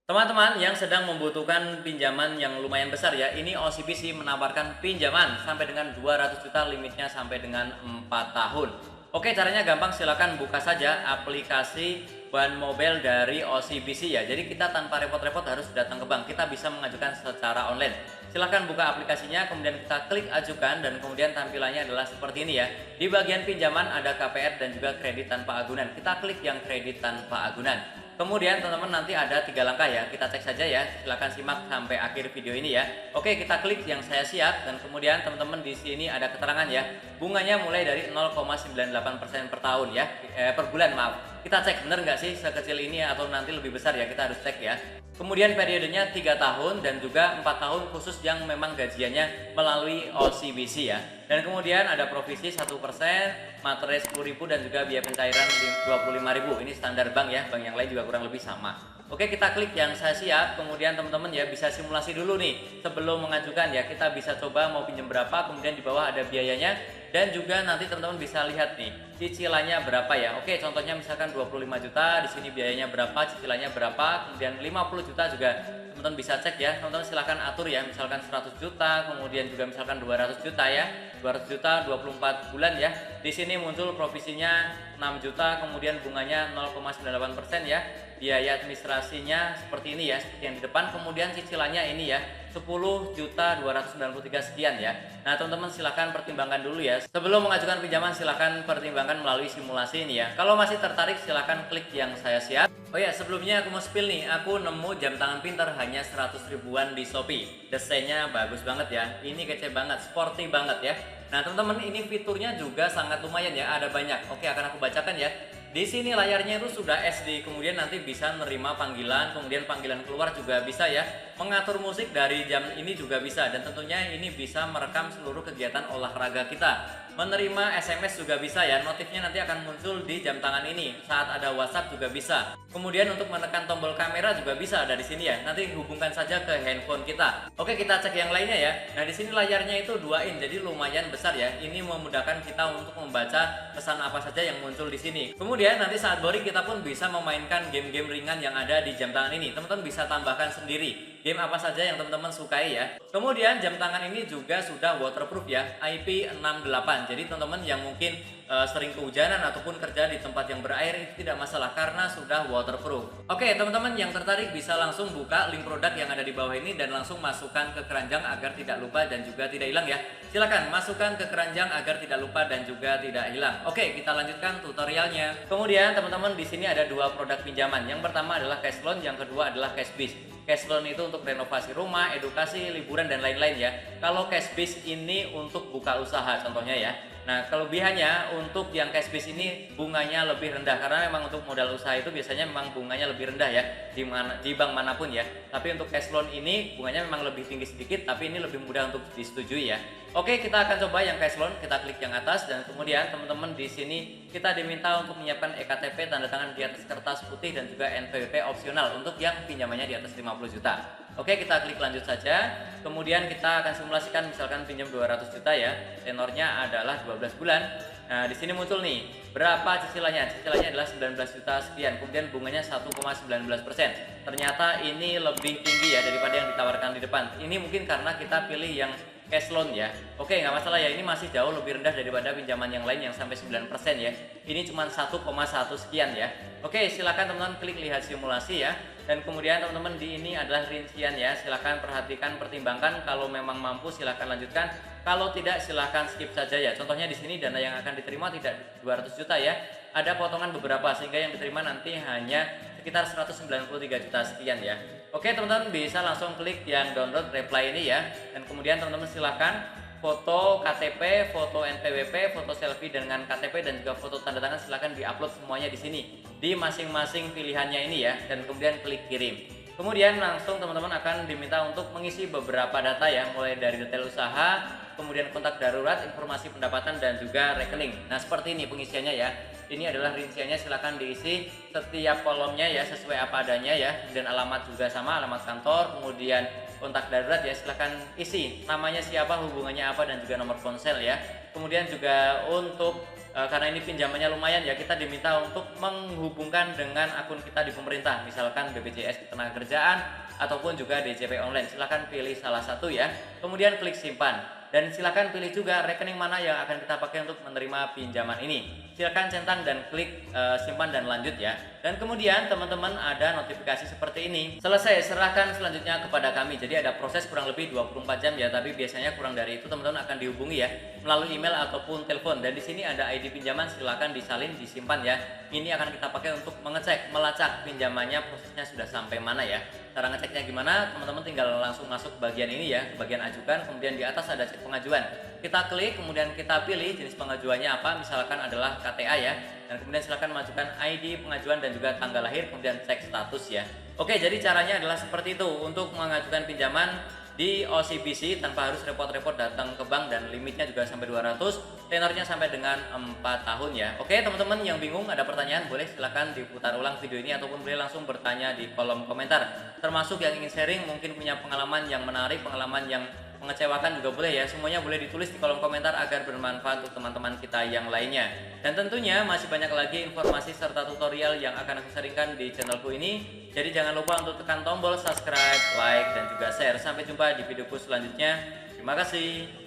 Teman-teman yang sedang membutuhkan pinjaman yang lumayan besar ya, ini OCBC menawarkan pinjaman sampai dengan 200 juta limitnya sampai dengan 4 tahun. Oke, caranya gampang, silakan buka saja aplikasi One Mobile dari OCBC ya. Jadi kita tanpa repot-repot harus datang ke bank, kita bisa mengajukan secara online. Silahkan buka aplikasinya, kemudian kita klik ajukan dan kemudian tampilannya adalah seperti ini ya. Di bagian pinjaman ada KPR dan juga kredit tanpa agunan. Kita klik yang kredit tanpa agunan. Kemudian teman-teman nanti ada 3 langkah ya, kita cek saja ya, silahkan simak sampai akhir video ini ya. Oke, kita klik yang saya siap dan kemudian teman-teman di sini ada keterangan ya, bunganya mulai dari 0,98% per tahun ya, per bulan maaf. Kita cek bener nggak sih sekecil ini atau nanti lebih besar ya, kita harus cek ya. Kemudian periodenya 3 tahun dan juga 4 tahun khusus yang memang gajiannya melalui OCBC ya. Dan kemudian ada provisi 1%, materai 10.000 dan juga biaya pencairan 25.000. Ini standar bank ya, bank yang lain juga kurang lebih sama. Oke, kita klik yang saya siap, kemudian teman-teman ya bisa simulasi dulu nih sebelum mengajukan ya. Kita bisa coba mau pinjam berapa, kemudian di bawah ada biayanya dan juga nanti teman-teman bisa lihat nih cicilannya berapa ya. Oke, contohnya misalkan 25 juta, di sini biayanya berapa, cicilannya berapa, kemudian 50 juta juga teman-teman bisa cek ya. Teman-teman silahkan atur ya, misalkan 100 juta, kemudian juga misalkan 200 juta ya. 200 juta 24 bulan ya. Di sini muncul provisinya 6 juta, kemudian bunganya 0,98% ya. Biaya administrasinya seperti ini ya, seperti yang di depan. Kemudian cicilannya ini ya, 10 juta 293 sekian ya. Nah, teman-teman silahkan pertimbangkan dulu ya. Sebelum mengajukan pinjaman silahkan pertimbangkan melalui simulasi ini ya. Kalau masih tertarik silahkan klik yang saya siap. Oh ya, sebelumnya aku mau spill nih, aku nemu jam tangan pintar hanya 100 ribuan di Shopee. Desainnya bagus banget ya, ini kece banget, sporty banget ya. Nah teman-teman, ini fiturnya juga sangat lumayan ya, ada banyak. Oke, akan aku bacakan ya. Di sini layarnya itu sudah SD, kemudian nanti bisa menerima panggilan, kemudian panggilan keluar juga bisa ya. Mengatur musik dari jam ini juga bisa, dan tentunya ini bisa merekam seluruh kegiatan olahraga kita. Menerima SMS juga bisa ya, notifnya nanti akan muncul di jam tangan ini. Saat ada WhatsApp juga bisa. Kemudian untuk menekan tombol kamera juga bisa dari sini ya. Nanti hubungkan saja ke handphone kita. Oke, kita cek yang lainnya ya. Nah, di sini layarnya itu 2 in, jadi lumayan besar ya. Ini memudahkan kita untuk membaca pesan apa saja yang muncul di sini. Kemudian nanti saat boring kita pun bisa memainkan game-game ringan yang ada di jam tangan ini. Teman-teman bisa tambahkan sendiri game apa saja yang teman-teman sukai ya. Kemudian jam tangan ini juga sudah waterproof ya, IP68. Jadi teman-teman yang mungkin sering kehujanan ataupun kerja di tempat yang berair itu tidak masalah karena sudah waterproof. Oke, teman-teman yang tertarik bisa langsung buka link produk yang ada di bawah ini dan langsung masukkan ke keranjang agar tidak lupa dan juga tidak hilang ya. Silakan masukkan ke keranjang agar tidak lupa dan juga tidak hilang. Oke, kita lanjutkan tutorialnya. Kemudian teman-teman di sini ada 2 produk pinjaman. Yang pertama adalah cash loan, yang kedua adalah cash bis. Cash loan itu untuk renovasi rumah, edukasi, liburan dan lain-lain ya. Kalau cash bis ini untuk buka usaha contohnya ya. Nah, kelebihannya untuk yang cash bis ini bunganya lebih rendah karena memang untuk modal usaha itu biasanya memang bunganya lebih rendah ya di bank manapun ya. Tapi untuk cash loan ini bunganya memang lebih tinggi sedikit, tapi ini lebih mudah untuk disetujui ya. Oke, kita akan coba yang cash loan, kita klik yang atas dan kemudian teman-teman di sini kita diminta untuk menyiapkan EKTP tanda tangan di atas kertas putih dan juga NPWP opsional untuk yang pinjamannya di atas 50 juta. Oke, kita klik lanjut saja. Kemudian kita akan simulasikan misalkan pinjam 200 juta ya. Tenornya adalah 12 bulan. Nah, di sini muncul nih berapa cicilannya. Cicilannya adalah 19 juta sekian. Kemudian bunganya 1,19%. Ternyata ini lebih tinggi ya daripada yang ditawarkan di depan. Ini mungkin karena kita pilih yang cash loan ya. Oke, nggak masalah ya, ini masih jauh lebih rendah daripada pinjaman yang lain yang sampai 9% ya. Ini cuma 1,1 sekian ya. Oke, silakan teman-teman klik lihat simulasi ya. Dan kemudian teman-teman di ini adalah rincian ya. Silakan perhatikan, pertimbangkan, kalau memang mampu silakan lanjutkan. Kalau tidak silakan skip saja ya. Contohnya di sini dana yang akan diterima tidak 200 juta ya. Ada potongan beberapa sehingga yang diterima nanti hanya sekitar 193 juta sekian ya. Oke, teman-teman bisa langsung klik yang download reply ini ya. Dan kemudian teman-teman silahkan foto KTP, foto NPWP, foto selfie dengan KTP dan juga foto tanda tangan silahkan diupload semuanya di sini di masing-masing pilihannya ini ya, dan kemudian klik kirim. Kemudian langsung teman-teman akan diminta untuk mengisi beberapa data ya, mulai dari detail usaha, kemudian kontak darurat, informasi pendapatan dan juga rekening. Nah, seperti ini pengisiannya ya. Ini adalah rinciannya, silahkan diisi setiap kolomnya ya sesuai apa adanya ya, dan alamat juga sama, alamat kantor, kemudian kontak darurat ya silahkan isi namanya siapa, hubungannya apa dan juga nomor ponsel ya. Kemudian juga untuk karena ini pinjamannya lumayan ya, kita diminta untuk menghubungkan dengan akun kita di pemerintah, misalkan BPJS Ketenagakerjaan ataupun juga DJP online. Silahkan pilih salah satu ya, kemudian klik simpan. Dan silakan pilih juga rekening mana yang akan kita pakai untuk menerima pinjaman ini. Silakan centang dan klik simpan dan lanjut ya. Dan kemudian teman-teman ada notifikasi seperti ini. Selesai, serahkan selanjutnya kepada kami. Jadi ada proses kurang lebih 24 jam ya, tapi biasanya kurang dari itu teman-teman akan dihubungi ya melalui email ataupun telepon. Dan di sini ada ID pinjaman, silakan disalin, disimpan ya. Ini akan kita pakai untuk mengecek, melacak pinjamannya prosesnya sudah sampai mana ya. Cara ngeceknya gimana? Teman-teman tinggal langsung masuk ke bagian ini ya, ke bagian ajukan, kemudian di atas ada cek pengajuan. Kita klik, kemudian kita pilih jenis pengajuannya apa, misalkan adalah KTA ya. Dan kemudian silakan masukkan ID pengajuan dan juga tanggal lahir, kemudian cek status ya. Oke, jadi caranya adalah seperti itu untuk mengajukan pinjaman di OCBC tanpa harus repot-repot datang ke bank, dan limitnya juga sampai 200, tenornya sampai dengan 4 tahun ya. Oke teman-teman yang bingung, ada pertanyaan, boleh silahkan diputar ulang video ini ataupun boleh langsung bertanya di kolom komentar. Termasuk yang ingin sharing, mungkin punya pengalaman yang menarik, pengalaman yang mengecewakan juga boleh ya, semuanya boleh ditulis di kolom komentar agar bermanfaat untuk teman-teman kita yang lainnya. Dan tentunya masih banyak lagi informasi serta tutorial yang akan aku sharingkan di channelku ini. Jadi jangan lupa untuk tekan tombol subscribe, like, dan juga share. Sampai jumpa di videoku selanjutnya. Terima kasih.